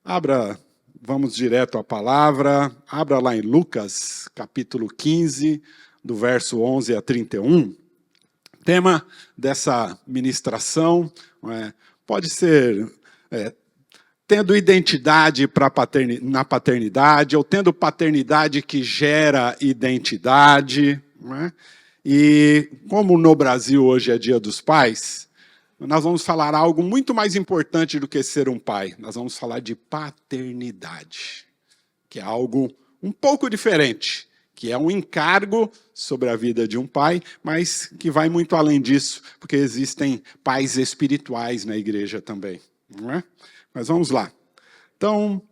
Abra, vamos direto à palavra. Abra lá em Lucas, capítulo 15, do verso 11 a 31. Tema dessa ministração pode ser tendo identidade na paternidade, ou tendo paternidade que gera identidade. E como no Brasil hoje é Dia dos Pais, nós vamos falar algo muito mais importante do que ser um pai. Nós vamos falar de paternidade, que é algo um pouco diferente, que é um encargo sobre a vida de um pai, mas que vai muito além disso, porque existem pais espirituais na igreja também. Não é? Mas vamos lá. Então,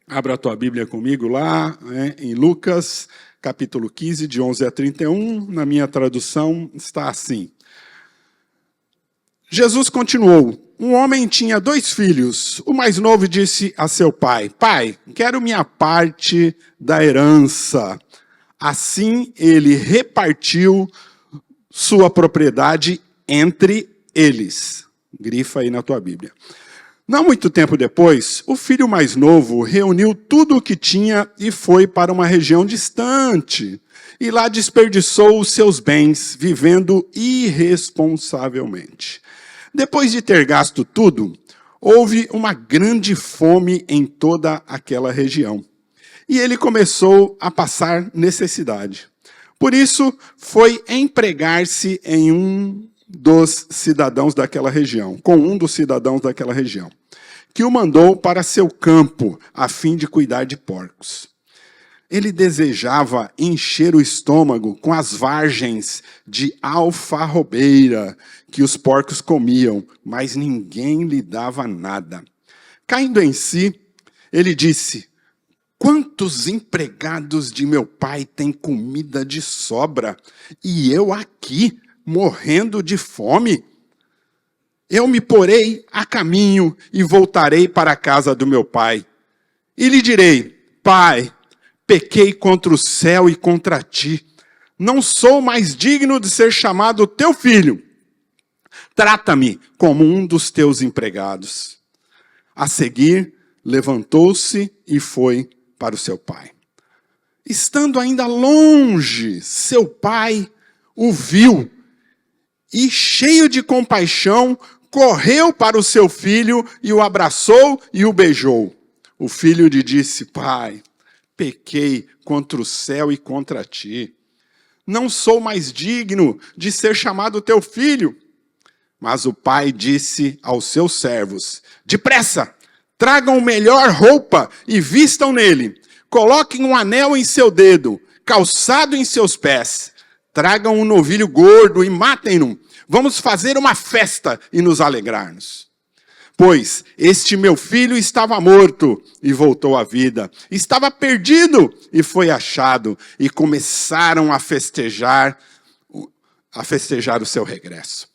abra a tua Bíblia comigo lá, em Lucas, capítulo 15, de 11 a 31. Na minha tradução está assim. Jesus continuou. Um homem tinha 2 filhos. O mais novo disse a seu pai: Pai, quero minha parte da herança. Assim ele repartiu sua propriedade entre eles. Grifa aí na tua Bíblia. Não muito tempo depois, o filho mais novo reuniu tudo o que tinha e foi para uma região distante. E lá desperdiçou os seus bens, vivendo irresponsavelmente. Depois de ter gasto tudo, houve uma grande fome em toda aquela região. E ele começou a passar necessidade. Por isso, foi empregar-se em um dos cidadãos daquela região, que o mandou para seu campo, a fim de cuidar de porcos. Ele desejava encher o estômago com as vargens de alfarrobeira que os porcos comiam, mas ninguém lhe dava nada. Caindo em si, ele disse: Quantos empregados de meu pai têm comida de sobra, e eu aqui, morrendo de fome? Eu me porei a caminho e voltarei para a casa do meu pai. E lhe direi: Pai, pequei contra o céu e contra ti. Não sou mais digno de ser chamado teu filho. Trata-me como um dos teus empregados. A seguir, levantou-se e foi para o seu pai. Estando ainda longe, seu pai o viu e, cheio de compaixão, correu para o seu filho e o abraçou e o beijou. O filho lhe disse: Pai, pequei contra o céu e contra ti. Não sou mais digno de ser chamado teu filho. Mas o pai disse aos seus servos: Depressa, tragam melhor roupa e vistam nele. Coloquem um anel em seu dedo, calçado em seus pés. Tragam um novilho gordo e matem-no. Vamos fazer uma festa e nos alegrarmos. Pois este meu filho estava morto e voltou à vida. Estava perdido e foi achado. E começaram a festejar o seu regresso.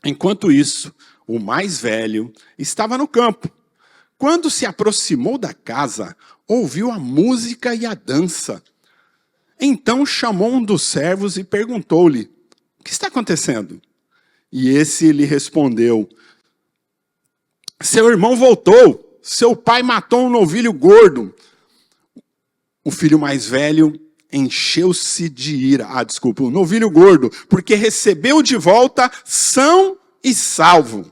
Enquanto isso, o mais velho estava no campo. Quando se aproximou da casa, ouviu a música e a dança. Então chamou um dos servos e perguntou-lhe: O que está acontecendo? E esse lhe respondeu: Seu irmão voltou, seu pai matou um novilho gordo. O filho mais velho encheu-se de ira. O novilho gordo, porque recebeu de volta são e salvo.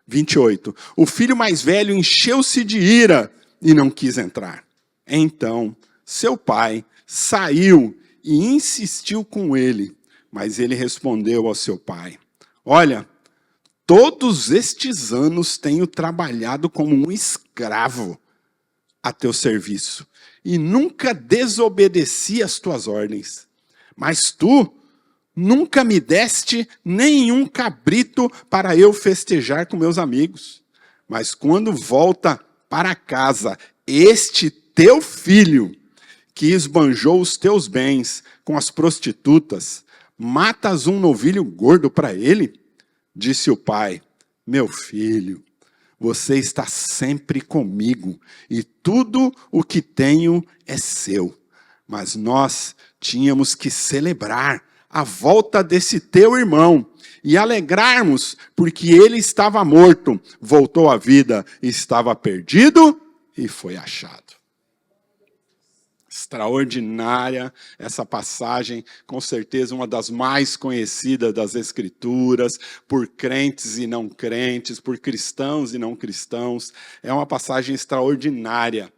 28. O filho mais velho encheu-se de ira e não quis entrar. Então, seu pai saiu e insistiu com ele, mas ele respondeu ao seu pai: Olha, todos estes anos tenho trabalhado como um escravo a teu serviço e nunca desobedeci às tuas ordens. Mas tu nunca me deste nenhum cabrito para eu festejar com meus amigos. Mas quando volta para casa este teu filho, que esbanjou os teus bens com as prostitutas, matas um novilho gordo para ele? Disse o pai: Meu filho, você está sempre comigo e tudo o que tenho é seu. Mas nós tínhamos que celebrar a volta desse teu irmão e alegrarmos, porque ele estava morto, voltou à vida, estava perdido e foi achado. Extraordinária essa passagem, com certeza uma das mais conhecidas das Escrituras, por crentes e não crentes, por cristãos e não cristãos. É uma passagem extraordinária,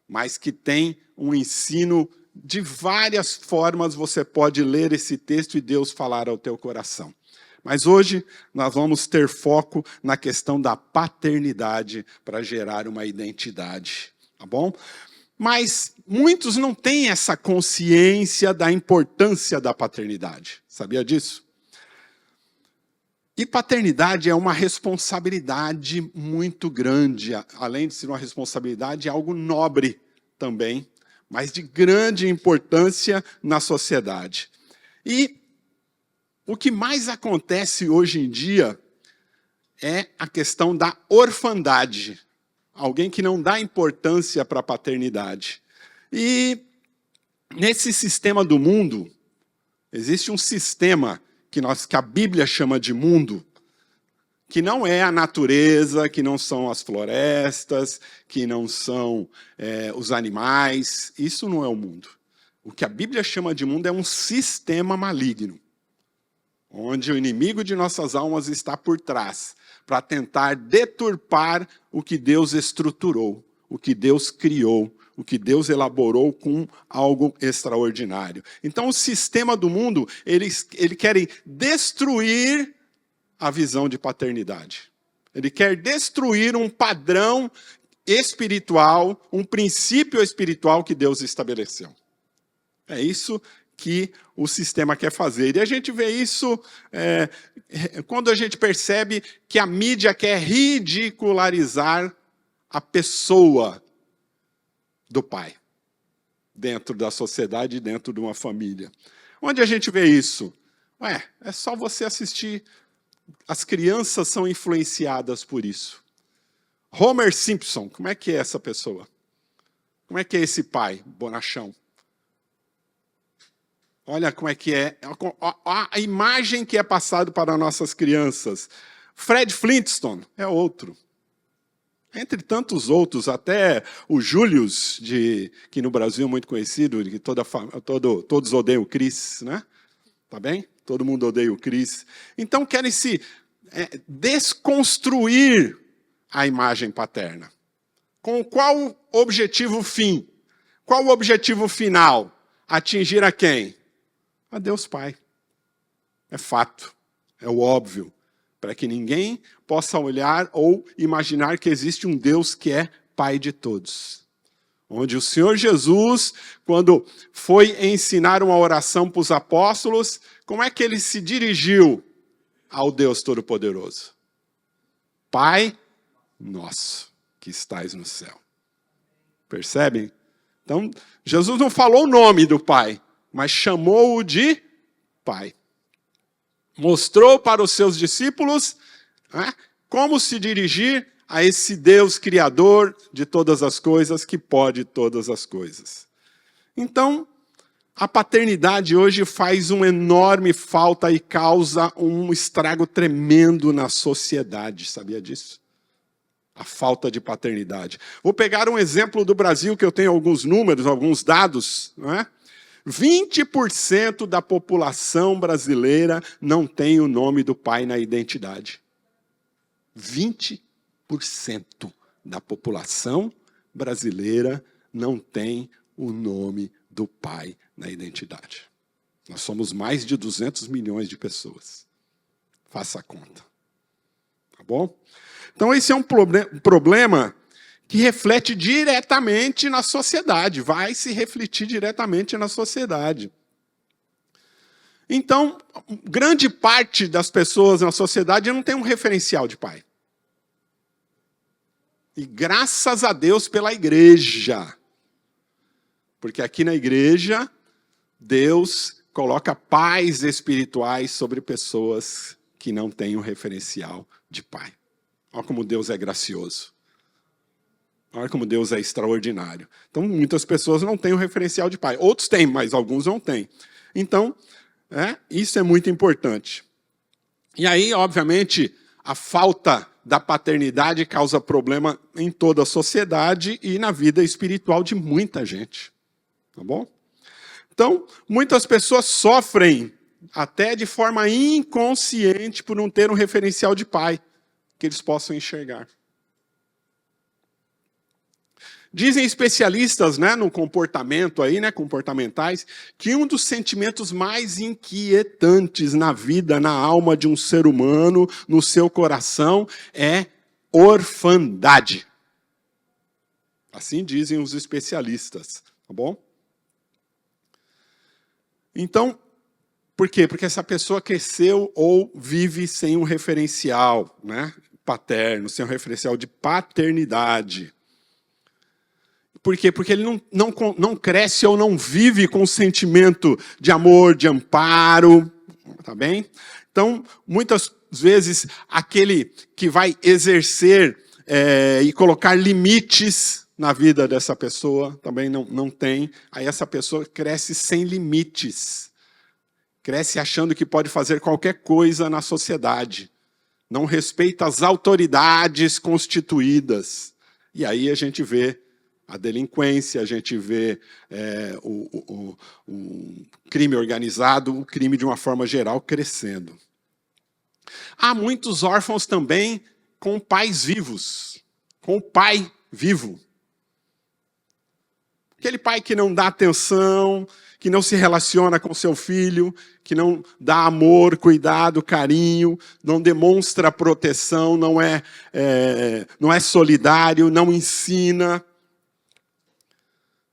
mas que tem um ensino de várias formas. Você pode ler esse texto e Deus falar ao teu coração. Mas hoje nós vamos ter foco na questão da paternidade para gerar uma identidade, tá bom? Mas muitos não têm essa consciência da importância da paternidade. Sabia disso? E paternidade é uma responsabilidade muito grande. Além de ser uma responsabilidade, é algo nobre também, mas de grande importância na sociedade. E o que mais acontece hoje em dia é a questão da orfandade. Alguém que não dá importância para a paternidade. E nesse sistema do mundo, existe um sistema que a Bíblia chama de mundo, que não é a natureza, que não são as florestas, que não são os animais. Isso não é o mundo. O que a Bíblia chama de mundo é um sistema maligno, onde o inimigo de nossas almas está por trás, para tentar deturpar o que Deus estruturou, o que Deus criou, o que Deus elaborou com algo extraordinário. Então, o sistema do mundo, eles querem destruir a visão de paternidade. Ele quer destruir um padrão espiritual, um princípio espiritual que Deus estabeleceu. É isso que o sistema quer fazer. E a gente vê isso quando a gente percebe que a mídia quer ridicularizar a pessoa do pai, dentro da sociedade, dentro de uma família. Onde a gente vê isso? É só você assistir. As crianças são influenciadas por isso. Homer Simpson, como é que é essa pessoa? Como é que é esse pai, bonachão? Olha como é que é a imagem que é passada para nossas crianças. Fred Flintstone é outro. Entre tantos outros, até o Julius, que no Brasil é muito conhecido, que todos odeiam o Chris, né? Tá bem? Todo mundo odeia o Chris. Então querem se desconstruir a imagem paterna. Com qual objetivo fim? Qual o objetivo final? Atingir a quem? A Deus Pai. É fato, é o óbvio, para que ninguém possa olhar ou imaginar que existe um Deus que é Pai de todos. Onde o Senhor Jesus, quando foi ensinar uma oração para os apóstolos, como é que ele se dirigiu ao Deus Todo-Poderoso? Pai nosso, que estais no céu. Percebem? Então, Jesus não falou o nome do Pai, mas chamou-o de Pai. Mostrou para os seus discípulos como se dirigir a esse Deus Criador de todas as coisas, que pode todas as coisas. Então, a paternidade hoje faz uma enorme falta e causa um estrago tremendo na sociedade. Sabia disso? A falta de paternidade. Vou pegar um exemplo do Brasil, que eu tenho alguns números, alguns dados, não é? 20% da população brasileira não tem o nome do pai na identidade. 20% da população brasileira não tem o nome do pai na identidade. Nós somos mais de 200 milhões de pessoas. Faça a conta. Tá bom? Então, esse é um problema que reflete diretamente na sociedade, vai se refletir diretamente na sociedade. Então, grande parte das pessoas na sociedade não tem um referencial de pai. E graças a Deus pela igreja. Porque aqui na igreja, Deus coloca pais espirituais sobre pessoas que não têm um referencial de pai. Olha como Deus é gracioso. Olha como Deus é extraordinário. Então, muitas pessoas não têm o referencial de pai. Outros têm, mas alguns não têm. Então, isso é muito importante. E aí, obviamente, a falta da paternidade causa problema em toda a sociedade e na vida espiritual de muita gente. Tá bom? Então, muitas pessoas sofrem até de forma inconsciente por não ter um referencial de pai que eles possam enxergar. Dizem especialistas, né, no comportamento aí, né, comportamentais, que um dos sentimentos mais inquietantes na vida, na alma de um ser humano, no seu coração, é orfandade. Assim dizem os especialistas, tá bom? Então, por quê? Porque essa pessoa cresceu ou vive sem um referencial, né, paterno, sem um referencial de paternidade. Por quê? Porque ele não cresce ou não vive com o sentimento de amor, de amparo, tá bem? Então, muitas vezes, aquele que vai exercer e colocar limites na vida dessa pessoa, também não tem. Aí essa pessoa cresce sem limites. Cresce achando que pode fazer qualquer coisa na sociedade. Não respeita as autoridades constituídas. E aí a gente vê a delinquência, a gente vê o crime organizado, o crime de uma forma geral crescendo. Há muitos órfãos também com pais vivos, com o pai vivo. Aquele pai que não dá atenção, que não se relaciona com seu filho, que não dá amor, cuidado, carinho, não demonstra proteção, não é solidário, não ensina.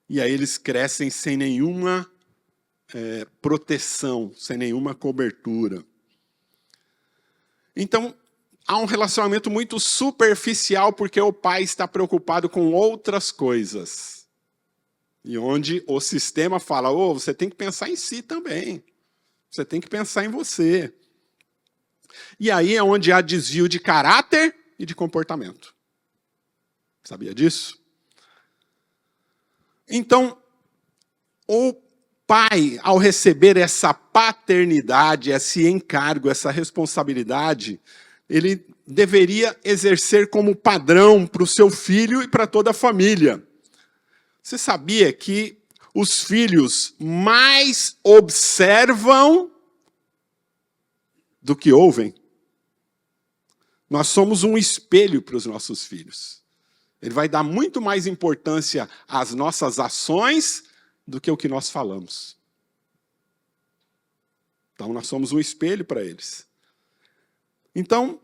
E aí eles crescem sem nenhuma proteção, sem nenhuma cobertura. Então, há um relacionamento muito superficial porque o pai está preocupado com outras coisas. E onde o sistema fala, você tem que pensar em si também. Você tem que pensar em você. E aí é onde há desvio de caráter e de comportamento. Sabia disso? Então, o pai, ao receber essa paternidade, esse encargo, essa responsabilidade, ele deveria exercer como padrão para o seu filho e para toda a família. Você sabia que os filhos mais observam do que ouvem? Nós somos um espelho para os nossos filhos. Ele vai dar muito mais importância às nossas ações do que o que nós falamos. Então, nós somos um espelho para eles. Então,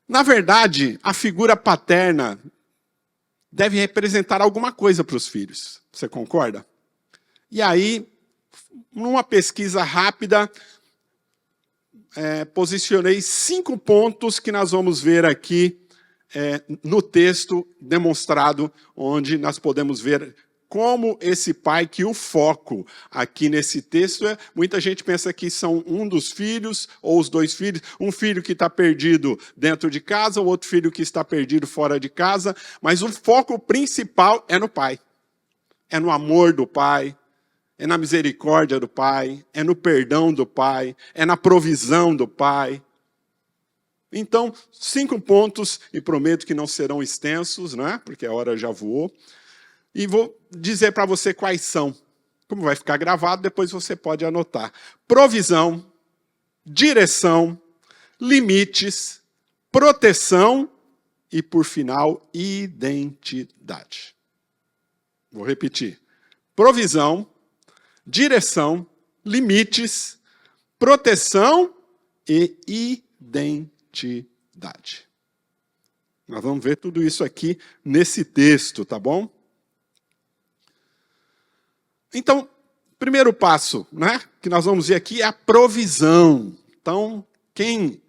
na verdade, a figura paterna deve representar alguma coisa para os filhos. Você concorda? E aí, numa pesquisa rápida, posicionei 5 pontos que nós vamos ver aqui no texto demonstrado, onde nós podemos ver como esse pai, que o foco aqui nesse texto muita gente pensa que são um dos filhos, ou os 2 filhos, um filho que está perdido dentro de casa, o outro filho que está perdido fora de casa, mas o foco principal é no pai. É no amor do pai, é na misericórdia do pai, é no perdão do pai, é na provisão do pai. Então, 5 pontos, e prometo que não serão extensos, né? Porque a hora já voou. E vou dizer para você quais são. Como vai ficar gravado, depois você pode anotar. Provisão, direção, limites, proteção e, por final, identidade. Vou repetir. Provisão, direção, limites, proteção e identidade. Nós vamos ver tudo isso aqui nesse texto, tá bom? Então, primeiro passo, né, que nós vamos ver aqui é a provisão. Então, quem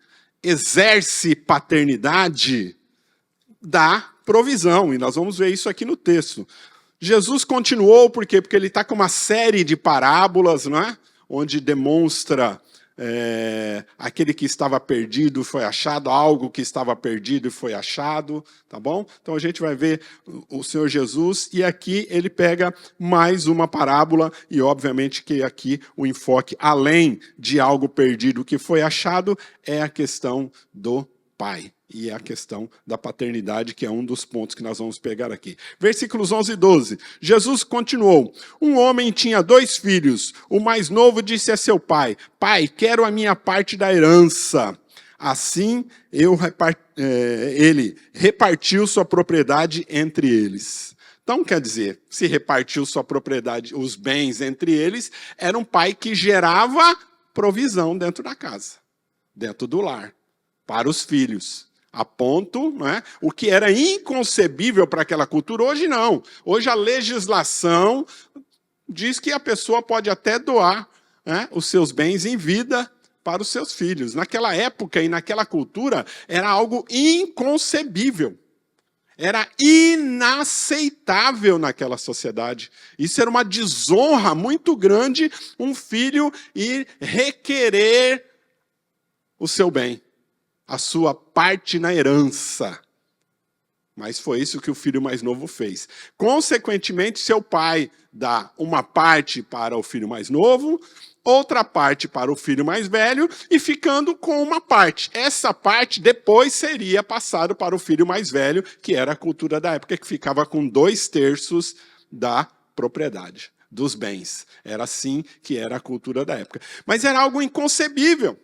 exerce paternidade dá provisão, e nós vamos ver isso aqui no texto. Jesus continuou, por quê? Porque ele está com uma série de parábolas, né, onde demonstra aquele que estava perdido foi achado, algo que estava perdido e foi achado, tá bom? Então a gente vai ver o Senhor Jesus, e aqui ele pega mais uma parábola, e obviamente que aqui o enfoque, além de algo perdido que foi achado, é a questão do pai. e a questão da paternidade, que é um dos pontos que nós vamos pegar aqui. Versículos 11 e 12. Jesus continuou: um homem tinha 2 filhos. O mais novo disse a seu pai: pai, quero a minha parte da herança. Assim, ele repartiu sua propriedade entre eles. Então, quer dizer, se repartiu sua propriedade, os bens entre eles, era um pai que gerava provisão dentro da casa, dentro do lar, para os filhos. A ponto, não é? O que era inconcebível para aquela cultura, hoje não. Hoje a legislação diz que a pessoa pode até doar, né, os seus bens em vida para os seus filhos. Naquela época e naquela cultura, era algo inconcebível. Era inaceitável naquela sociedade. Isso era uma desonra muito grande, um filho ir requerer o seu bem, a sua parte na herança. Mas foi isso que o filho mais novo fez. Consequentemente, seu pai dá uma parte para o filho mais novo, outra parte para o filho mais velho, e ficando com uma parte. Essa parte depois seria passado para o filho mais velho, que era a cultura da época, que ficava com 2/3 da propriedade, dos bens. Era assim que era a cultura da época. Mas era algo inconcebível.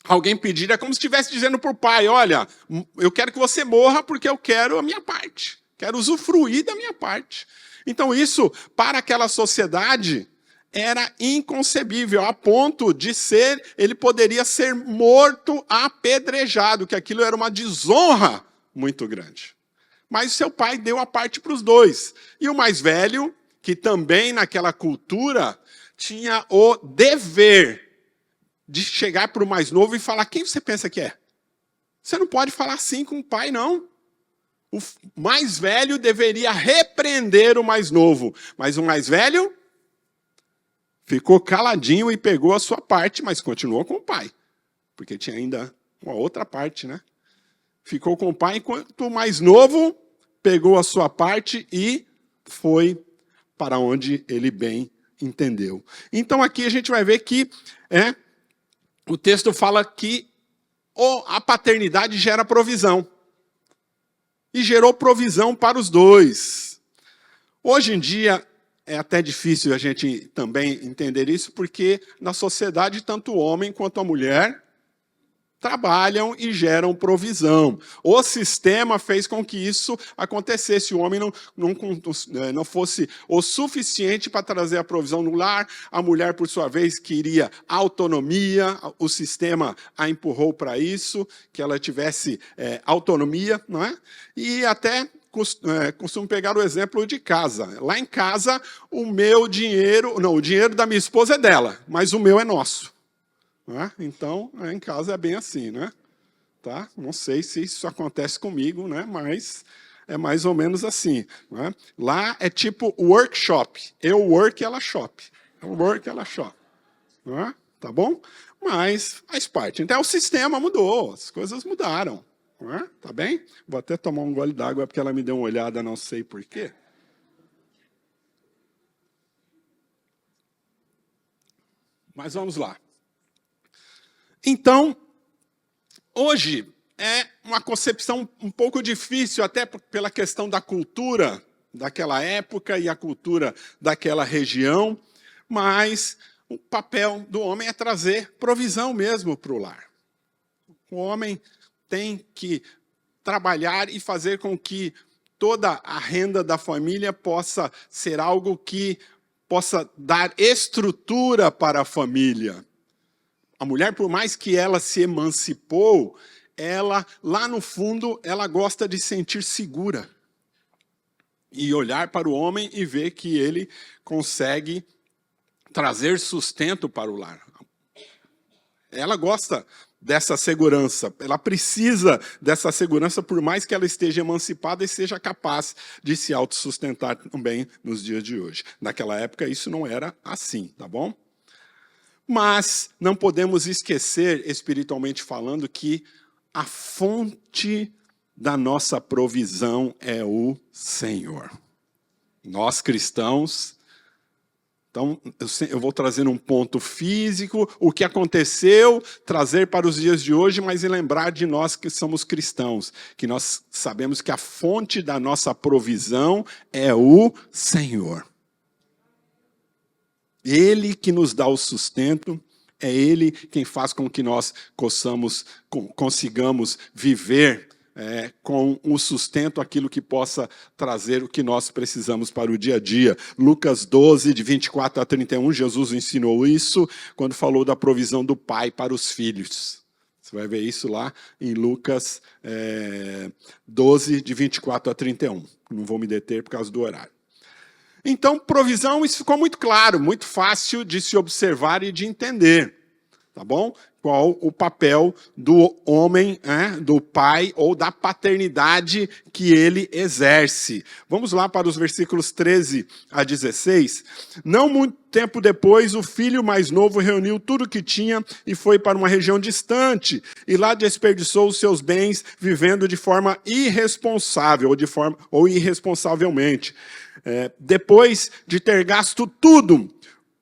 Alguém pedir é como se estivesse dizendo para o pai: olha, eu quero que você morra porque eu quero a minha parte. Quero usufruir da minha parte. Então isso, para aquela sociedade, era inconcebível, a ponto de ele poderia ser morto apedrejado, que aquilo era uma desonra muito grande. Mas seu pai deu a parte para os 2. E o mais velho, que também naquela cultura tinha o dever de chegar para o mais novo e falar: quem você pensa que é? Você não pode falar assim com o pai, não. O mais velho deveria repreender o mais novo, mas o mais velho ficou caladinho e pegou a sua parte, mas continuou com o pai, porque tinha ainda uma outra parte, né? Ficou com o pai, enquanto o mais novo pegou a sua parte e foi para onde ele bem entendeu. Então aqui a gente vai ver que o texto fala que a paternidade gera provisão. E gerou provisão para os 2. Hoje em dia, é até difícil a gente também entender isso, porque na sociedade, tanto o homem quanto a mulher trabalham e geram provisão. O sistema fez com que isso acontecesse. O homem não fosse o suficiente para trazer a provisão no lar. A mulher, por sua vez, queria autonomia. O sistema a empurrou para isso, que ela tivesse autonomia, não é? E até costumo pegar o exemplo de casa. Lá em casa, o dinheiro da minha esposa é dela, mas o meu é nosso. Então, em casa é bem assim, né? Tá? Não sei se isso acontece comigo, né? Mas é mais ou menos assim. Né? Lá é tipo workshop. Eu work, ela shop. Eu work, ela shop. Né? Tá bom? Mas faz parte. Então, o sistema mudou, as coisas mudaram. Né? Tá bem? Vou até tomar um gole d'água, porque ela me deu uma olhada, não sei por quê. Mas vamos lá. Então, hoje é uma concepção um pouco difícil, até pela questão da cultura daquela época e a cultura daquela região, mas o papel do homem é trazer provisão mesmo para o lar. O homem tem que trabalhar e fazer com que toda a renda da família possa ser algo que possa dar estrutura para a família. A mulher, por mais que ela se emancipou, ela, lá no fundo, ela gosta de sentir segura. E olhar para o homem e ver que ele consegue trazer sustento para o lar. Ela gosta dessa segurança, ela precisa dessa segurança, por mais que ela esteja emancipada e seja capaz de se autossustentar também nos dias de hoje. Naquela época isso não era assim, tá bom? Mas não podemos esquecer, espiritualmente falando, que a fonte da nossa provisão é o Senhor. Nós cristãos Então, eu vou trazer um ponto físico, o que aconteceu, trazer para os dias de hoje, mas lembrar de nós que somos cristãos, que nós sabemos que a fonte da nossa provisão é o Senhor. Ele que nos dá o sustento, é Ele quem faz com que nós consigamos viver com o sustento, aquilo que possa trazer o que nós precisamos para o dia a dia. Lucas 12, de 24 a 31, Jesus ensinou isso quando falou da provisão do Pai para os filhos. Você vai ver isso lá em Lucas 12, de 24 a 31. Não vou me deter por causa do horário. Então, provisão, isso ficou muito claro, muito fácil de se observar e de entender. Tá bom? Qual o papel do homem, do pai ou da paternidade que ele exerce. Vamos lá para os versículos 13 a 16. Não muito tempo depois, o filho mais novo reuniu tudo o que tinha e foi para uma região distante. E lá desperdiçou os seus bens, vivendo de forma irresponsável ou irresponsavelmente. Depois de ter gasto tudo,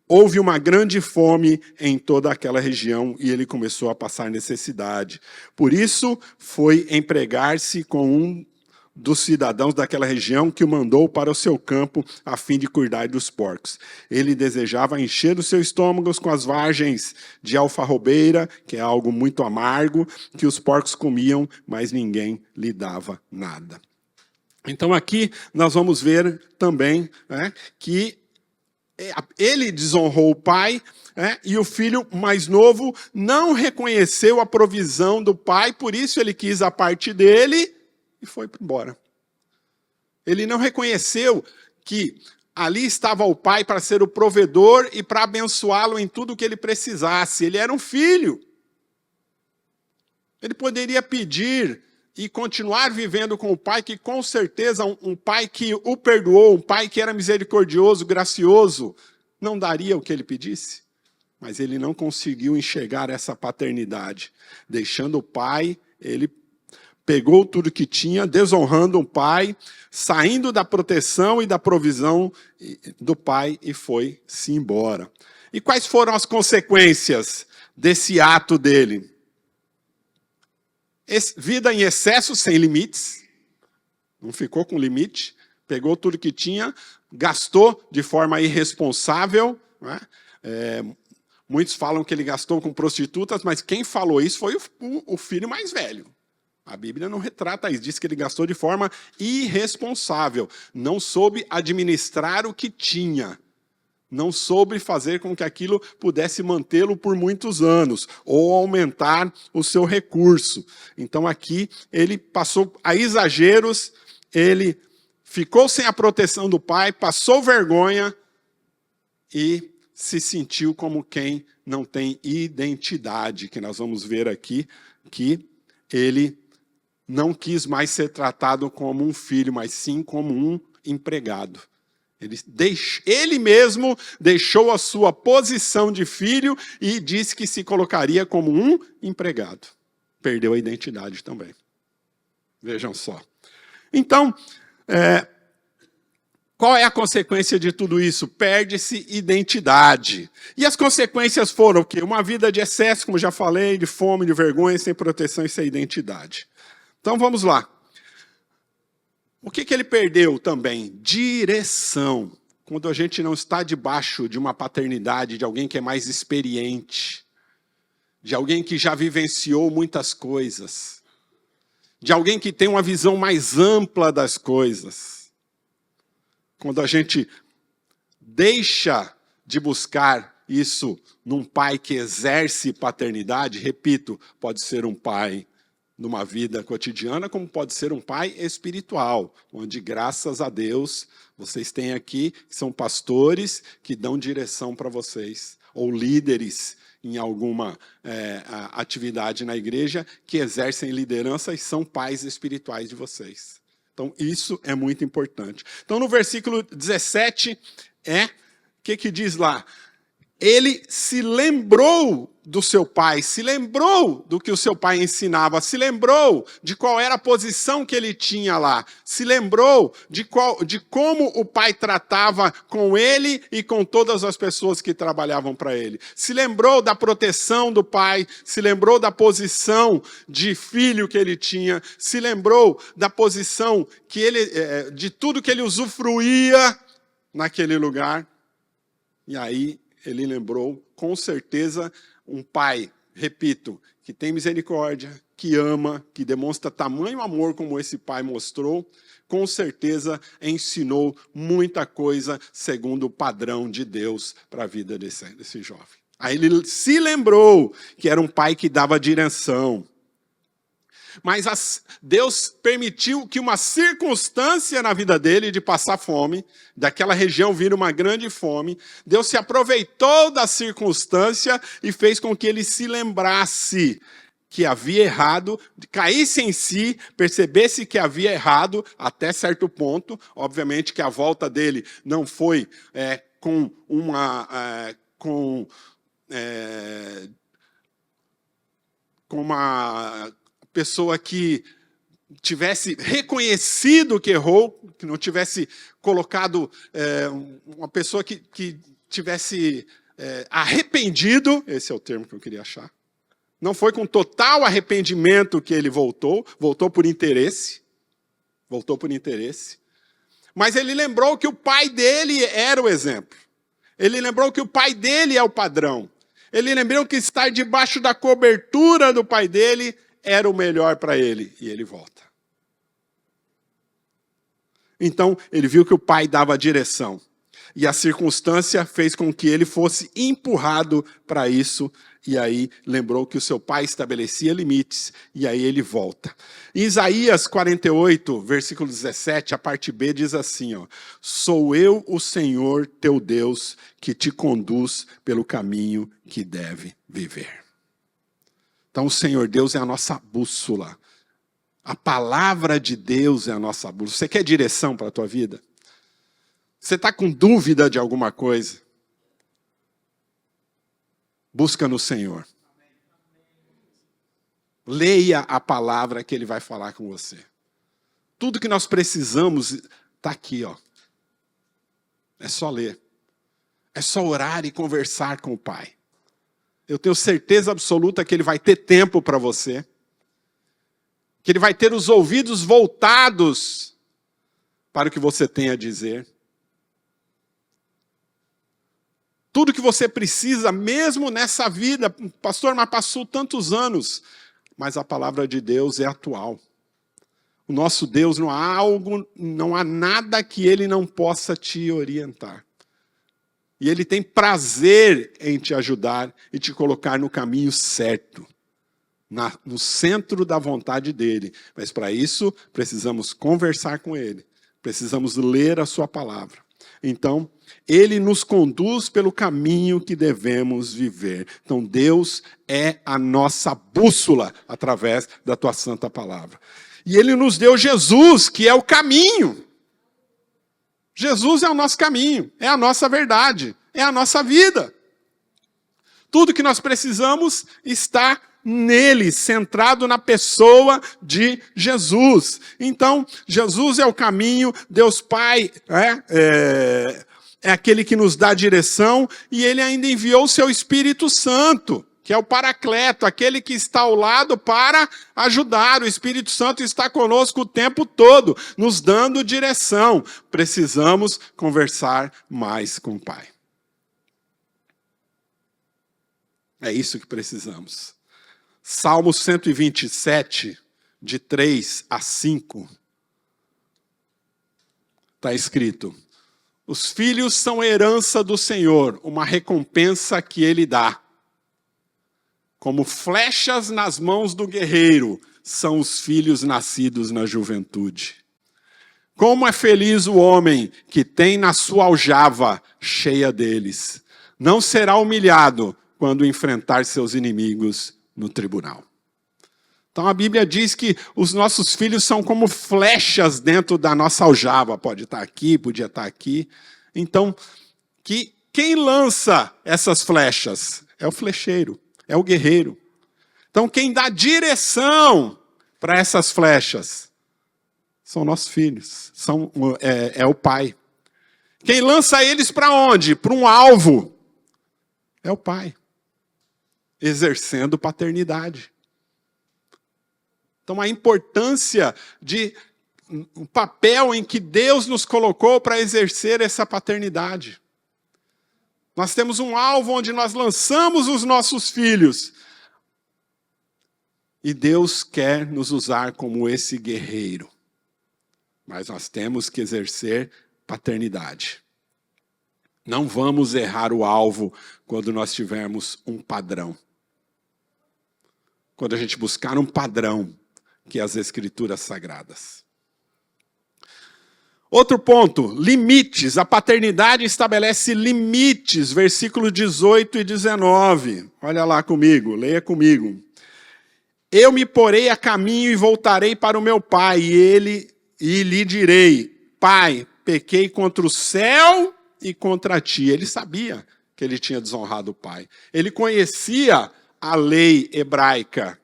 houve uma grande fome em toda aquela região e ele começou a passar necessidade. Por isso, foi empregar-se com um dos cidadãos daquela região que o mandou para o seu campo a fim de cuidar dos porcos. Ele desejava encher os seus estômagos com as vargens de alfarrobeira, que é algo muito amargo, que os porcos comiam, mas ninguém lhe dava nada. Então aqui nós vamos ver também que ele desonrou o pai, e o filho mais novo não reconheceu a provisão do pai, por isso ele quis a parte dele e foi embora. Ele não reconheceu que ali estava o pai para ser o provedor e para abençoá-lo em tudo o que ele precisasse. Ele era um filho. Ele poderia pedir e continuar vivendo com o pai, que com certeza um pai que o perdoou, um pai que era misericordioso, gracioso, não daria o que ele pedisse. Mas ele não conseguiu enxergar essa paternidade. Deixando o pai, ele pegou tudo que tinha, desonrando o pai, saindo da proteção e da provisão do pai e foi-se embora. E quais foram as consequências desse ato dele? Vida em excesso, sem limites, não ficou com limite, pegou tudo que tinha, gastou de forma irresponsável. Muitos falam que ele gastou com prostitutas, mas quem falou isso foi o filho mais velho. A Bíblia não retrata isso, diz que ele gastou de forma irresponsável, não soube administrar o que tinha. Não soube fazer com que aquilo pudesse mantê-lo por muitos anos, ou aumentar o seu recurso. Então aqui ele passou a exageros, ele ficou sem a proteção do pai, passou vergonha e se sentiu como quem não tem identidade, que nós vamos ver aqui, que ele não quis mais ser tratado como um filho, mas sim como um empregado. Ele mesmo deixou a sua posição de filho e disse que se colocaria como um empregado. Perdeu a identidade também. Vejam só. Então, qual é a consequência de tudo isso? Perde-se identidade. E as consequências foram o quê? Uma vida de excesso, como já falei, de fome, de vergonha, sem proteção e sem identidade. Então vamos lá. O que ele perdeu também? Direção. Quando a gente não está debaixo de uma paternidade, de alguém que é mais experiente, de alguém que já vivenciou muitas coisas, de alguém que tem uma visão mais ampla das coisas. Quando a gente deixa de buscar isso num pai que exerce paternidade, repito, pode ser um pai numa vida cotidiana, como pode ser um pai espiritual, onde, graças a Deus, vocês têm aqui, que são pastores que dão direção para vocês, ou líderes em alguma atividade na igreja, que exercem liderança e são pais espirituais de vocês. Então, isso é muito importante. Então, no versículo 17, o que diz lá? ele se lembrou do seu pai, se lembrou do que o seu pai ensinava, se lembrou de qual era a posição que ele tinha lá, se lembrou de como o pai tratava com ele e com todas as pessoas que trabalhavam para ele. Se lembrou da proteção do pai, se lembrou da posição de filho que ele tinha, se lembrou da posição que ele, de tudo que ele usufruía naquele lugar. E aí ele lembrou, com certeza, um pai, repito, que tem misericórdia, que ama, que demonstra tamanho amor como esse pai mostrou, com certeza ensinou muita coisa segundo o padrão de Deus para a vida desse jovem. Aí ele se lembrou que era um pai que dava direção. Mas Deus permitiu que uma circunstância na vida dele de passar fome, daquela região vir uma grande fome, Deus se aproveitou da circunstância e fez com que ele se lembrasse que havia errado, caísse em si, percebesse que havia errado até certo ponto. Obviamente que a volta dele não foi com uma pessoa que tivesse reconhecido que errou, que não tivesse colocado uma pessoa que tivesse arrependido, esse é o termo que eu queria achar. Não foi com total arrependimento que ele voltou por interesse, mas ele lembrou que o pai dele era o exemplo, ele lembrou que o pai dele é o padrão, ele lembrou que estar debaixo da cobertura do pai dele era o melhor para ele, e ele volta. Então, ele viu que o pai dava a direção, e a circunstância fez com que ele fosse empurrado para isso, e aí lembrou que o seu pai estabelecia limites, e aí ele volta. Em Isaías 48, versículo 17, a parte B diz assim, ó, sou eu o Senhor teu Deus, que te conduz pelo caminho que deve viver. Então, o Senhor Deus é a nossa bússola. A palavra de Deus é a nossa bússola. Você quer direção para a tua vida? Você está com dúvida de alguma coisa? Busca no Senhor. Leia a palavra que Ele vai falar com você. Tudo que nós precisamos está aqui, ó. É só ler. É só orar e conversar com o Pai. Eu tenho certeza absoluta que Ele vai ter tempo para você. Que Ele vai ter os ouvidos voltados para o que você tem a dizer. Tudo que você precisa, mesmo nessa vida, pastor, mas passou tantos anos. Mas a palavra de Deus é atual. O nosso Deus não há nada que Ele não possa te orientar. E Ele tem prazer em te ajudar e te colocar no caminho certo, no centro da vontade dEle. Mas para isso, precisamos conversar com Ele, precisamos ler a sua palavra. Então, Ele nos conduz pelo caminho que devemos viver. Então, Deus é a nossa bússola através da tua santa palavra. E Ele nos deu Jesus, que é o caminho. Jesus é o nosso caminho, é a nossa verdade, é a nossa vida. Tudo que nós precisamos está nele, centrado na pessoa de Jesus. Então, Jesus é o caminho, Deus Pai é aquele que nos dá direção, e Ele ainda enviou o seu Espírito Santo, que é o Paracleto, aquele que está ao lado para ajudar. O Espírito Santo está conosco o tempo todo, nos dando direção. Precisamos conversar mais com o Pai. É isso que precisamos. Salmo 127, de 3 a 5, está escrito: os filhos são herança do Senhor, uma recompensa que Ele dá. Como flechas nas mãos do guerreiro, são os filhos nascidos na juventude. Como é feliz o homem que tem na sua aljava cheia deles. Não será humilhado quando enfrentar seus inimigos no tribunal. Então a Bíblia diz que os nossos filhos são como flechas dentro da nossa aljava. Pode estar aqui, podia estar aqui. Então, que quem lança essas flechas? É o flecheiro, é o guerreiro. Então, quem dá direção para essas flechas são nossos filhos, é o pai. Quem lança eles para onde? Para um alvo. É o pai, exercendo paternidade. Então, a importância de um papel em que Deus nos colocou para exercer essa paternidade. Nós temos um alvo onde nós lançamos os nossos filhos. E Deus quer nos usar como esse guerreiro. Mas nós temos que exercer paternidade. Não vamos errar o alvo quando nós tivermos um padrão. Quando a gente buscar um padrão, que é as Escrituras Sagradas. Outro ponto, limites. A paternidade estabelece limites, versículos 18 e 19. Olha lá comigo, leia comigo. Eu me porei a caminho e voltarei para o meu pai, e lhe direi, pai, pequei contra o céu e contra ti. Ele sabia que ele tinha desonrado o pai. Ele conhecia a lei hebraica,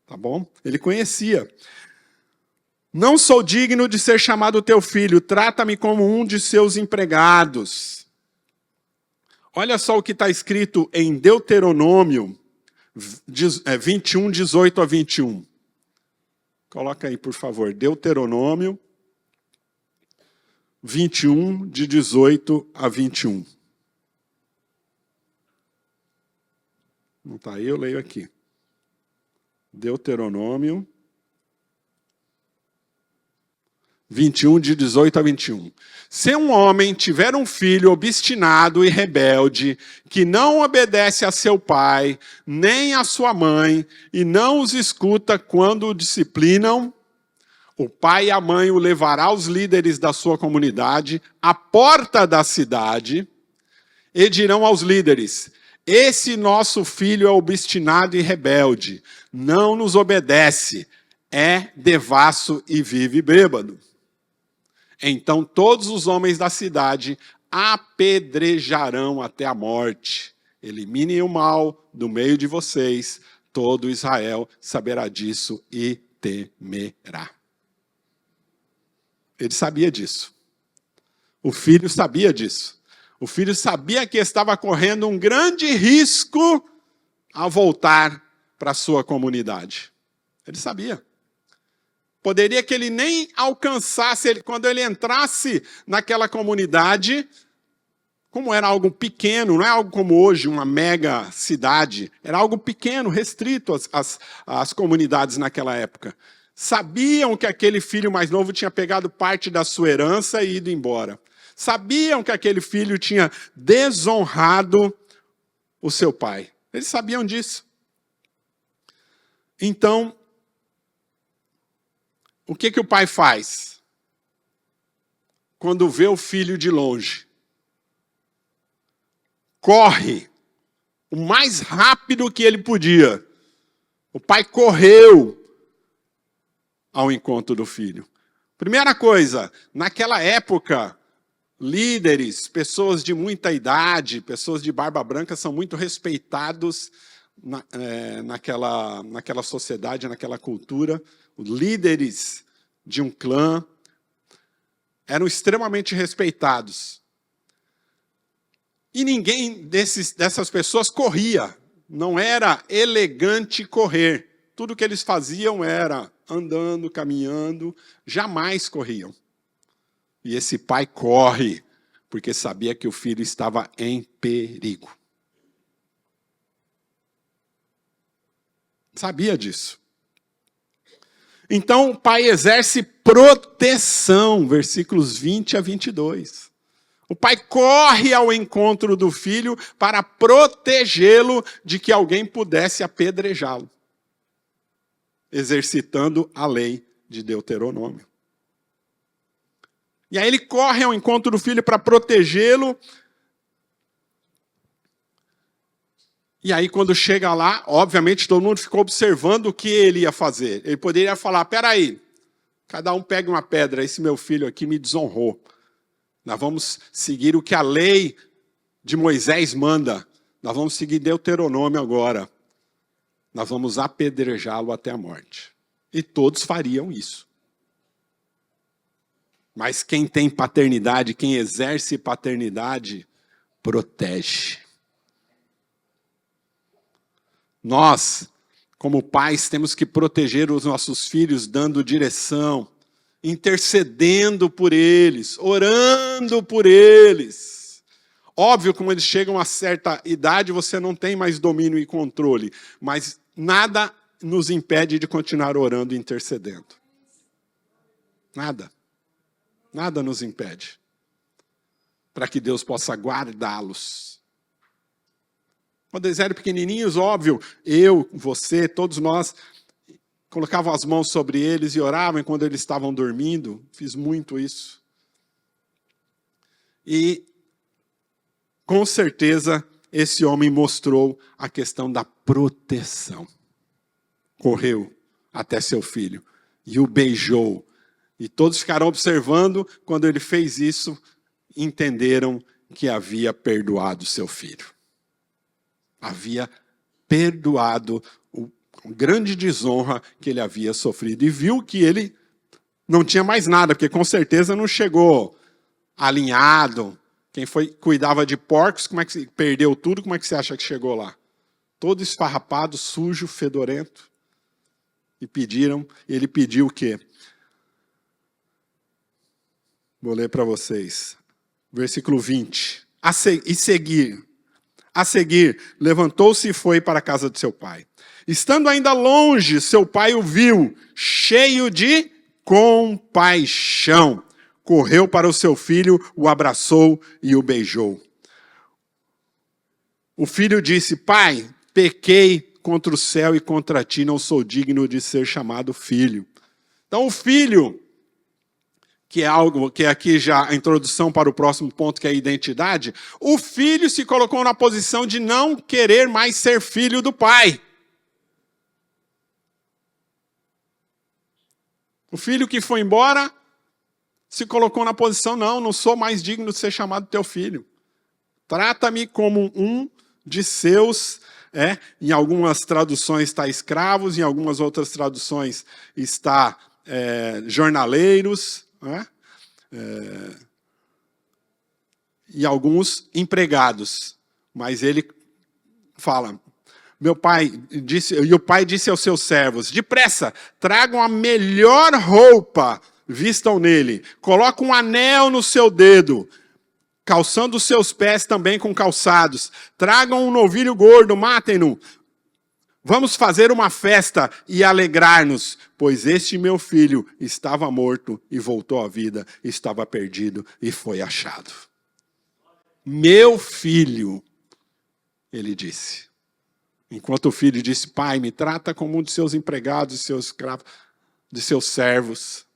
tá bom? Ele conhecia. Não sou digno de ser chamado teu filho, trata-me como um de seus empregados. Olha só o que está escrito em Deuteronômio 21, 18 a 21. Coloca aí, por favor, Deuteronômio 21, de 18 a 21. Não está aí, eu leio aqui. Deuteronômio 21, de 18 a 21. Se um homem tiver um filho obstinado e rebelde, que não obedece a seu pai, nem a sua mãe, e não os escuta quando o disciplinam, o pai e a mãe o levará aos líderes da sua comunidade, à porta da cidade, e dirão aos líderes, esse nosso filho é obstinado e rebelde, não nos obedece, é devasso e vive bêbado. Então todos os homens da cidade apedrejarão até a morte. Eliminem o mal do meio de vocês, todo Israel saberá disso e temerá. Ele sabia disso. O filho sabia disso. O filho sabia que estava correndo um grande risco ao voltar para a sua comunidade. Ele sabia. Poderia que ele nem alcançasse, quando ele entrasse naquela comunidade, como era algo pequeno, não é algo como hoje, uma mega cidade, era algo pequeno, restrito às comunidades naquela época. Sabiam que aquele filho mais novo tinha pegado parte da sua herança e ido embora. Sabiam que aquele filho tinha desonrado o seu pai. Eles sabiam disso. Então, o que o pai faz quando vê o filho de longe? Corre o mais rápido que ele podia. O pai correu ao encontro do filho. Primeira coisa, naquela época, líderes, pessoas de muita idade, pessoas de barba branca são muito respeitados naquela sociedade, naquela cultura. Os líderes de um clã eram extremamente respeitados. E ninguém dessas pessoas corria. Não era elegante correr. Tudo que eles faziam era andando, caminhando, jamais corriam. E esse pai corre, porque sabia que o filho estava em perigo. Sabia disso. Então o pai exerce proteção, versículos 20 a 22. O pai corre ao encontro do filho para protegê-lo de que alguém pudesse apedrejá-lo, exercitando a lei de Deuteronômio. E aí ele corre ao encontro do filho para protegê-lo. E aí quando chega lá, obviamente todo mundo ficou observando o que ele ia fazer. Ele poderia falar, peraí, cada um pega uma pedra, esse meu filho aqui me desonrou. Nós vamos seguir o que a lei de Moisés manda, nós vamos seguir Deuteronômio agora. Nós vamos apedrejá-lo até a morte. E todos fariam isso. Mas quem tem paternidade, quem exerce paternidade, protege. Nós, como pais, temos que proteger os nossos filhos, dando direção, intercedendo por eles, orando por eles. Óbvio, como eles chegam a certa idade, você não tem mais domínio e controle, mas nada nos impede de continuar orando e intercedendo. Nada. Nada nos impede. Para que Deus possa guardá-los. Quando eles eram pequenininhos, óbvio, eu, você, todos nós, colocavam as mãos sobre eles e oravam quando eles estavam dormindo. Fiz muito isso. E, com certeza, esse homem mostrou a questão da proteção. Correu até seu filho e o beijou. E todos ficaram observando. Quando ele fez isso, entenderam que havia perdoado seu filho. Havia perdoado a grande desonra que ele havia sofrido. E viu que ele não tinha mais nada, porque com certeza não chegou alinhado. Quem cuidava de porcos, como é que perdeu tudo, como é que você acha que chegou lá? Todo esfarrapado, sujo, fedorento. E ele pediu o quê? Vou ler para vocês. Versículo 20. A seguir, levantou-se e foi para a casa de seu pai. Estando ainda longe, seu pai o viu, cheio de compaixão. Correu para o seu filho, o abraçou e o beijou. O filho disse: Pai, pequei contra o céu e contra ti, não sou digno de ser chamado filho. Então o filho, que é algo que é aqui já a introdução para o próximo ponto, que é a identidade, o filho se colocou na posição de não querer mais ser filho do pai. O filho que foi embora se colocou na posição, não sou mais digno de ser chamado teu filho. Trata-me como um de seus, em algumas traduções está escravos, em algumas outras traduções está jornaleiros, e alguns empregados. Mas ele fala, meu pai disse, e o pai disse aos seus servos: depressa, tragam a melhor roupa, vistam nele, colocam um anel no seu dedo, calçando os seus pés também com calçados, tragam um novilho gordo, matem-no. Vamos fazer uma festa e alegrar-nos, pois este meu filho estava morto e voltou à vida, estava perdido e foi achado. Meu filho, ele disse. Enquanto o filho disse: pai, me trata como um de seus empregados, de seus escravos, de seus servos.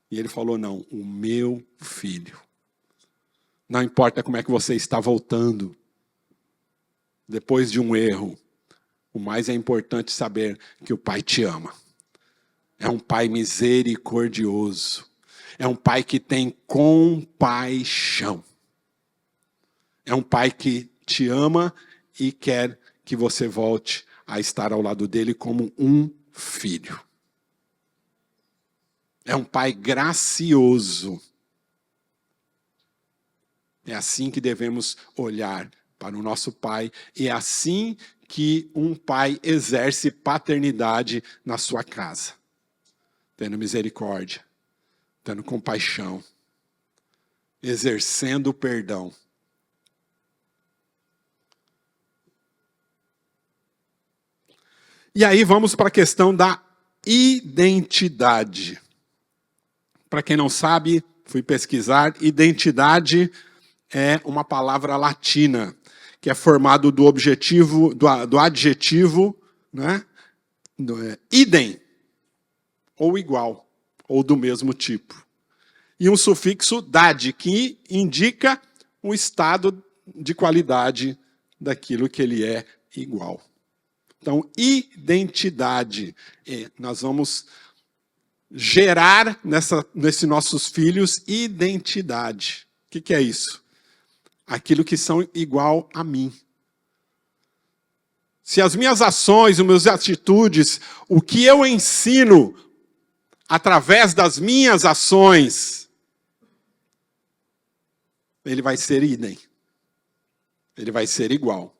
E ele falou: não, o meu filho. Não importa como é que você está voltando, depois de um erro, o mais é importante saber que o pai te ama. É um pai misericordioso. É um pai que tem compaixão. É um pai que te ama e quer que você volte a estar ao lado dele como um filho. É um pai gracioso. É assim que devemos olhar para o nosso pai. E é assim que um pai exerce paternidade na sua casa. Tendo misericórdia, tendo compaixão, exercendo o perdão. E aí vamos para a questão da identidade. Para quem não sabe, fui pesquisar, identidade é uma palavra latina, que é formado do adjetivo, né? Idem, ou igual, ou do mesmo tipo. E um sufixo dade, que indica um estado de qualidade daquilo que ele é igual. Então, identidade. Nós vamos gerar nesses nossos filhos identidade. O que é isso? aquilo que são igual a mim. Se as minhas ações, as minhas atitudes, o que eu ensino através das minhas ações, ele vai ser idem. Ele vai ser igual.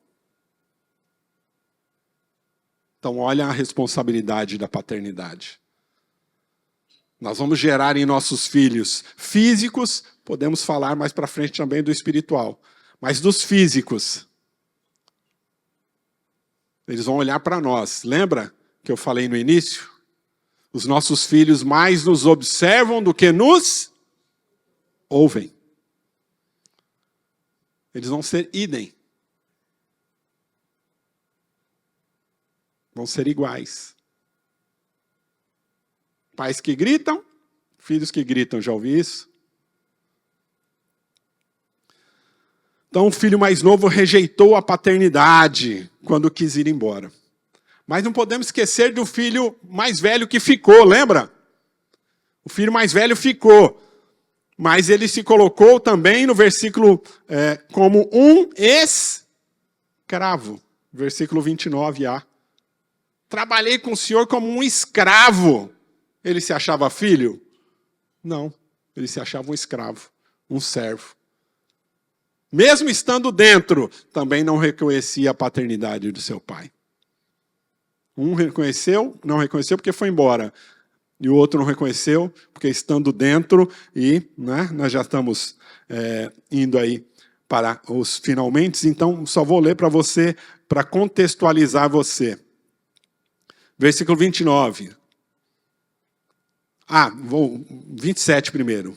Então, olha a responsabilidade da paternidade. Nós vamos gerar em nossos filhos físicos, podemos falar mais para frente também do espiritual, mas dos físicos. Eles vão olhar para nós. Lembra que eu falei no início? Os nossos filhos mais nos observam do que nos ouvem. Eles vão ser idem. Vão ser iguais. Pais que gritam, filhos que gritam, já ouvi isso? Então o filho mais novo rejeitou a paternidade quando quis ir embora. Mas não podemos esquecer do filho mais velho que ficou, lembra? O filho mais velho ficou. Mas ele se colocou também no versículo como um escravo. Versículo 29a. Trabalhei com o senhor como um escravo. Ele se achava filho? Não, ele se achava um escravo, um servo. Mesmo estando dentro, também não reconhecia a paternidade do seu pai. Um reconheceu, não reconheceu porque foi embora. E o outro não reconheceu porque estando dentro e nós já estamos indo aí para os finalmente. Então, só vou ler para você, para contextualizar você. Versículo 29. 27 primeiro.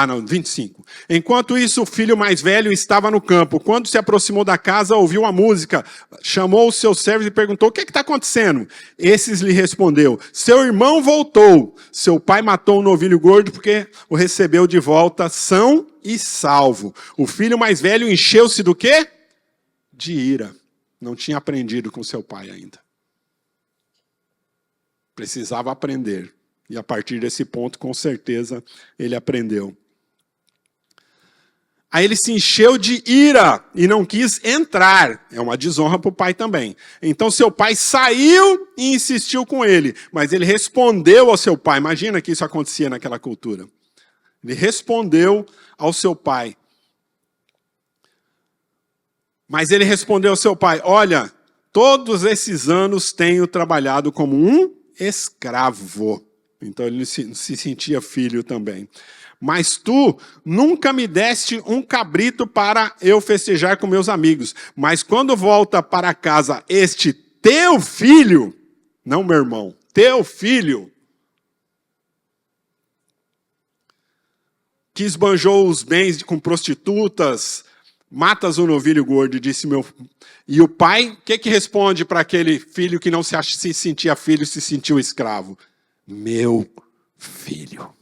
Não, 25. Enquanto isso, o filho mais velho estava no campo. Quando se aproximou da casa, ouviu a música. Chamou os seus servos e perguntou, o que está acontecendo? Esses lhe respondeu, seu irmão voltou. Seu pai matou um novilho gordo porque o recebeu de volta são e salvo. O filho mais velho encheu-se do quê? De ira. Não tinha aprendido com seu pai ainda. Precisava aprender. E a partir desse ponto, com certeza, ele aprendeu. Aí ele se encheu de ira e não quis entrar. É uma desonra para o pai também. Então seu pai saiu e insistiu com ele. Mas ele respondeu ao seu pai. Imagina que isso acontecia naquela cultura. Ele respondeu ao seu pai. Mas ele respondeu ao seu pai, olha, todos esses anos tenho trabalhado como um escravo. Então ele se sentia filho também. Mas tu nunca me deste um cabrito para eu festejar com meus amigos. Mas quando volta para casa este teu filho, não meu irmão, teu filho, que esbanjou os bens com prostitutas, matas o novilho gordo, disse meu... E o pai, o que responde para aquele filho que não se sentia filho, se sentiu escravo? Meu filho.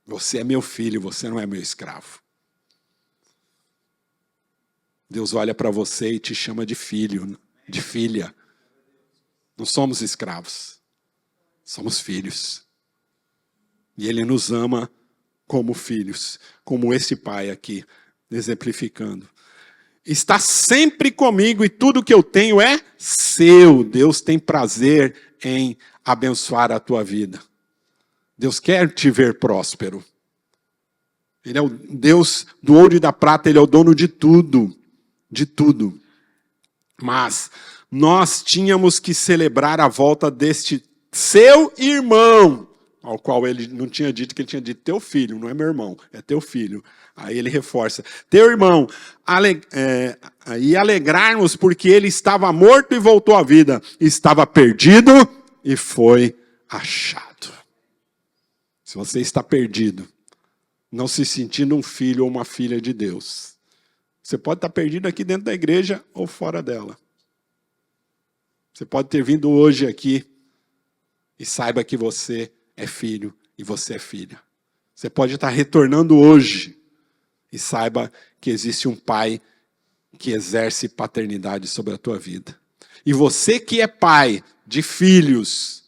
Você é meu filho, você não é meu escravo. Deus olha para você e te chama de filho, de filha. Não somos escravos, somos filhos. E Ele nos ama como filhos, como esse pai aqui, exemplificando. Está sempre comigo e tudo que eu tenho é seu. Deus tem prazer em abençoar a tua vida. Deus quer te ver próspero. Ele é o Deus do ouro e da prata, Ele é o dono de tudo. De tudo. Mas nós tínhamos que celebrar a volta deste seu irmão, ao qual ele não tinha dito, que ele tinha dito teu filho, não é meu irmão, é teu filho. Aí ele reforça, teu irmão, e alegrarmos porque ele estava morto e voltou à vida, estava perdido e foi achado. Se você está perdido, não se sentindo um filho ou uma filha de Deus, você pode estar perdido aqui dentro da igreja ou fora dela. Você pode ter vindo hoje aqui e saiba que você é filho e você é filha. Você pode estar retornando hoje e saiba que existe um pai que exerce paternidade sobre a tua vida. E você que é pai de filhos,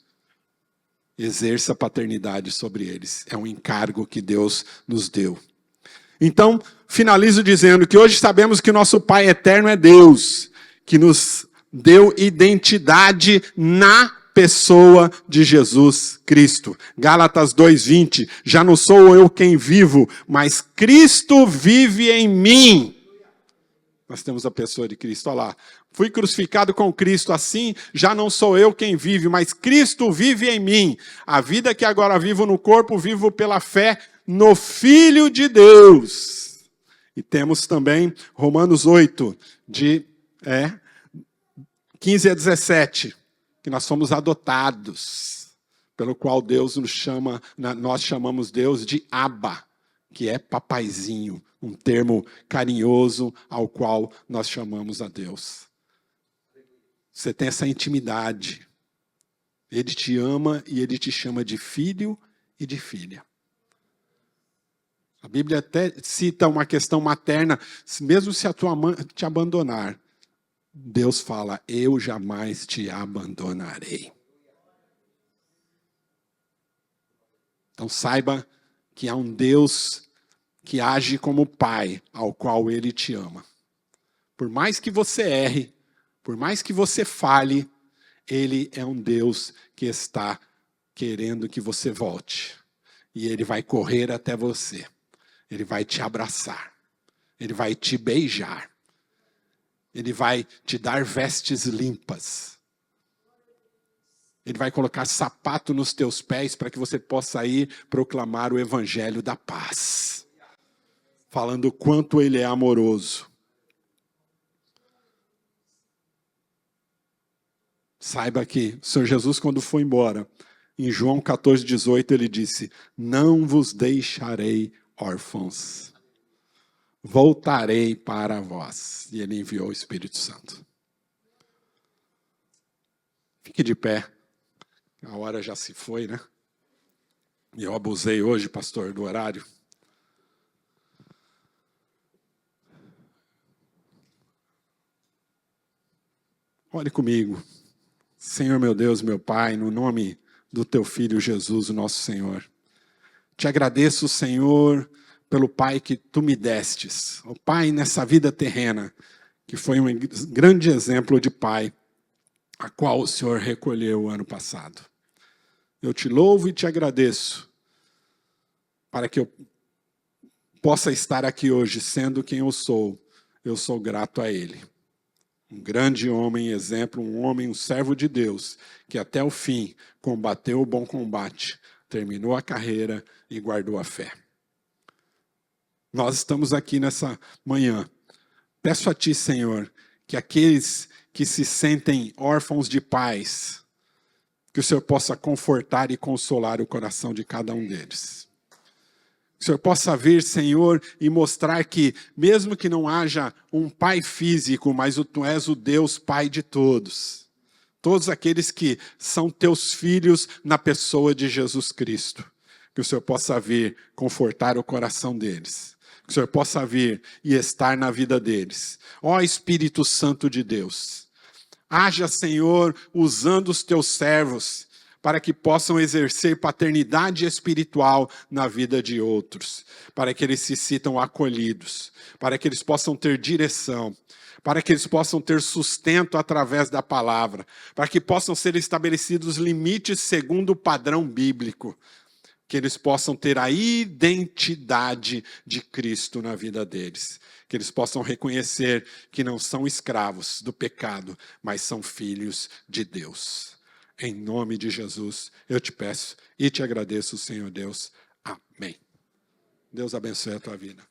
exerça a paternidade sobre eles. É um encargo que Deus nos deu. Então, finalizo dizendo que hoje sabemos que o nosso Pai eterno é Deus, que nos deu identidade na pessoa de Jesus Cristo. Gálatas 2:20, já não sou eu quem vivo, mas Cristo vive em mim. Nós temos a pessoa de Cristo, olha lá. Fui crucificado com Cristo, assim já não sou eu quem vive, mas Cristo vive em mim. A vida que agora vivo no corpo, vivo pela fé no Filho de Deus. E temos também Romanos 8, de 15 a 17, que nós somos adotados, pelo qual Deus nos chama, nós chamamos Deus de Abba, que é papaizinho, um termo carinhoso ao qual nós chamamos a Deus. Você tem essa intimidade. Ele te ama e ele te chama de filho e de filha. A Bíblia até cita uma questão materna, mesmo se a tua mãe te abandonar, Deus fala, eu jamais te abandonarei. Então saiba que há um Deus que age como pai, ao qual ele te ama. Por mais que você erre, por mais que você falhe, ele é um Deus que está querendo que você volte. E ele vai correr até você. Ele vai te abraçar. Ele vai te beijar. Ele vai te dar vestes limpas. Ele vai colocar sapato nos teus pés para que você possa ir proclamar o evangelho da paz. Falando o quanto ele é amoroso. Saiba que o Senhor Jesus, quando foi embora, em João 14:18, ele disse, não vos deixarei órfãos, voltarei para vós. E ele enviou o Espírito Santo. Fique de pé, a hora já se foi, né? E eu abusei hoje, pastor, do horário. Olhe comigo. Senhor meu Deus, meu Pai, no nome do teu Filho Jesus, o nosso Senhor. Te agradeço, Senhor, pelo Pai que tu me destes. O Pai nessa vida terrena, que foi um grande exemplo de Pai, a qual o Senhor recolheu o ano passado. Eu te louvo e te agradeço, para que eu possa estar aqui hoje, sendo quem eu sou grato a Ele. Um grande homem, exemplo, um homem, um servo de Deus, que até o fim combateu o bom combate, terminou a carreira e guardou a fé. Nós estamos aqui nessa manhã. Peço a Ti, Senhor, que aqueles que se sentem órfãos de pais, que o Senhor possa confortar e consolar o coração de cada um deles. Que o Senhor possa vir, Senhor, e mostrar que, mesmo que não haja um pai físico, mas Tu és o Deus Pai de todos. Todos aqueles que são Teus filhos na pessoa de Jesus Cristo. Que o Senhor possa vir confortar o coração deles. Que o Senhor possa vir e estar na vida deles. Ó Espírito Santo de Deus, haja, Senhor, usando os Teus servos, para que possam exercer paternidade espiritual na vida de outros, para que eles se sintam acolhidos, para que eles possam ter direção, para que eles possam ter sustento através da palavra, para que possam ser estabelecidos limites segundo o padrão bíblico, que eles possam ter a identidade de Cristo na vida deles, que eles possam reconhecer que não são escravos do pecado, mas são filhos de Deus. Em nome de Jesus, eu te peço e te agradeço, Senhor Deus. Amém. Deus abençoe a tua vida.